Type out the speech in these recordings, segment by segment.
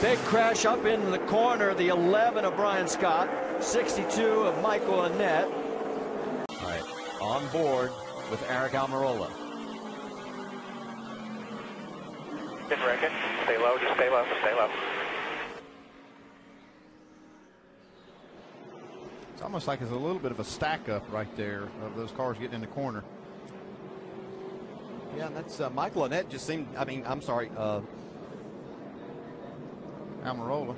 Big crash up into the corner. The 11 of Brian Scott, 62 of Michael Annette. All right, on board with Aric Almirola. Good record. Stay low, just stay low, stay low. It's almost like it's a little bit of a stack up right there of those cars getting in the corner. Yeah, and that's Michael Annette just seemed, I'm sorry, Almirola.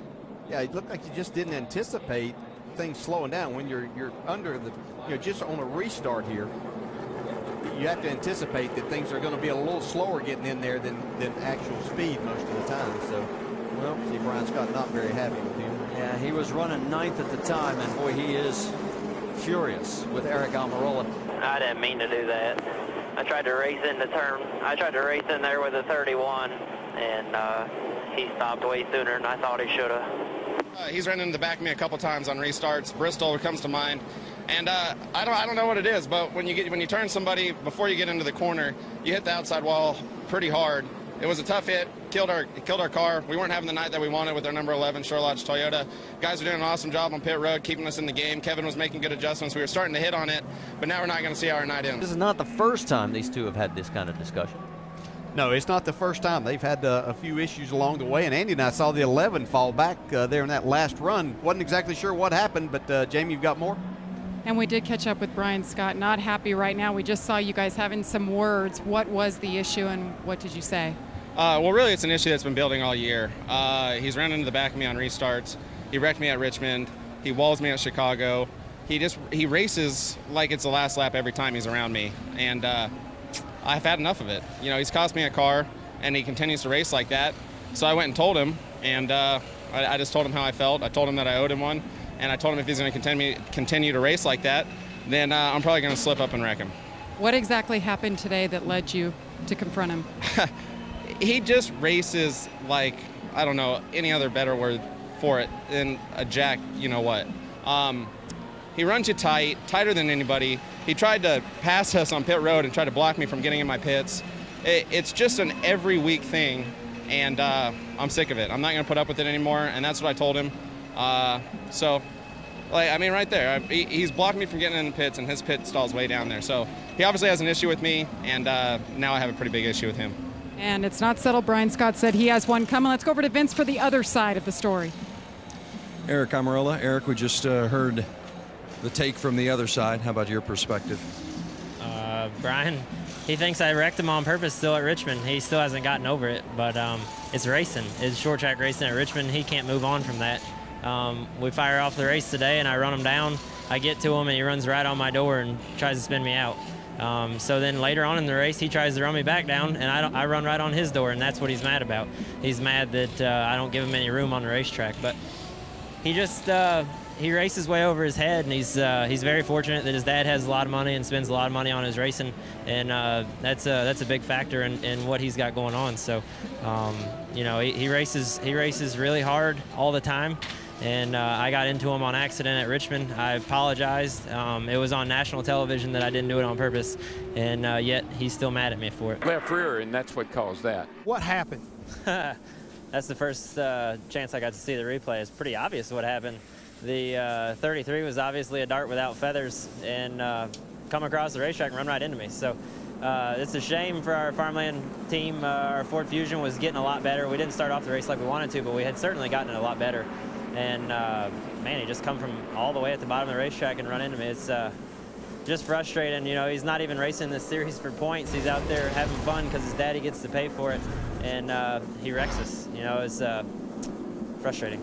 Yeah, it looked like you just didn't anticipate things slowing down when you're under the, just on a restart here. You have to anticipate that things are going to be a little slower getting in there than actual speed most of the time. So, well, see, Brian Scott not very happy with him. Yeah, he was running 9th at the time, and boy, he is furious with Aric Almirola. I didn't mean to do that. I tried to race in the turn. I tried to race in there with a 31, and he stopped way sooner than I thought he should have. He's run into the back of me a couple times on restarts. Bristol comes to mind, and I don't know what it is, but when you turn somebody before you get into the corner, you hit the outside wall pretty hard. It was a tough hit. Killed our car. We weren't having the night that we wanted with our number 11 Shore Lodge Toyota. Guys were doing an awesome job on pit road, keeping us in the game. Kevin was making good adjustments. We were starting to hit on it, but now we're not going to see how our night ends. This is not the first time these two have had this kind of discussion. No, it's not the first time. They've had a few issues along the way, and Andy and I saw the 11 fall back there in that last run. Wasn't exactly sure what happened, but Jamie, you've got more? And we did catch up with Brian Scott. Not happy right now. We just saw you guys having some words. What was the issue, and what did you say? Well, really, it's an issue that's been building all year. He's ran into the back of me on restarts. He wrecked me at Richmond. He walls me at Chicago. He races like it's the last lap every time he's around me, and I've had enough of it. He's cost me a car, and he continues to race like that. So I went and told him, and I just told him how I felt. I told him that I owed him one, and I told him if he's going to continue to race like that, then I'm probably going to slip up and wreck him. What exactly happened today that led you to confront him? He just races like, I don't know any other better word for it than a jack, you-know-what. He runs you tighter than anybody. He tried to pass us on pit road and tried to block me from getting in my pits. It's just an every week thing, and I'm sick of it. I'm not going to put up with it anymore, and that's what I told him. Right there, he's blocked me from getting in the pits, and his pit stall's way down there. So he obviously has an issue with me, and now I have a pretty big issue with him. And it's not settled. Brian Scott said he has one coming. Let's go over to Vince for the other side of the story. Aric Almirola. Aric, we just heard the take from the other side. How about your perspective? Brian, he thinks I wrecked him on purpose still at Richmond. He still hasn't gotten over it, but it's racing. It's short track racing at Richmond. He can't move on from that. We fire off the race today, and I run him down. I get to him, and he runs right on my door and tries to spin me out. So then later on in the race, he tries to run me back down, and I run right on his door, and that's what he's mad about. He's mad that I don't give him any room on the racetrack. But he just he races way over his head, and he's very fortunate that his dad has a lot of money and spends a lot of money on his racing, and that's a big factor in what he's got going on. So he races really hard all the time. And I got into him on accident at Richmond. I apologized. It was on national television that I didn't do it on purpose, and yet he's still mad at me for it. Left rear, and that's what caused that. What happened? That's the first chance I got to see the replay. It's pretty obvious what happened. The 33 was obviously a dart without feathers and come across the racetrack and run right into me. So it's a shame for our farmland team. Our Ford Fusion was getting a lot better. We didn't start off the race like we wanted to, but we had certainly gotten it a lot better. And man, he just come from all the way at the bottom of the racetrack and run into me. It's just frustrating. He's not even racing this series for points. He's out there having fun because his daddy gets to pay for it, and he wrecks us. It's frustrating.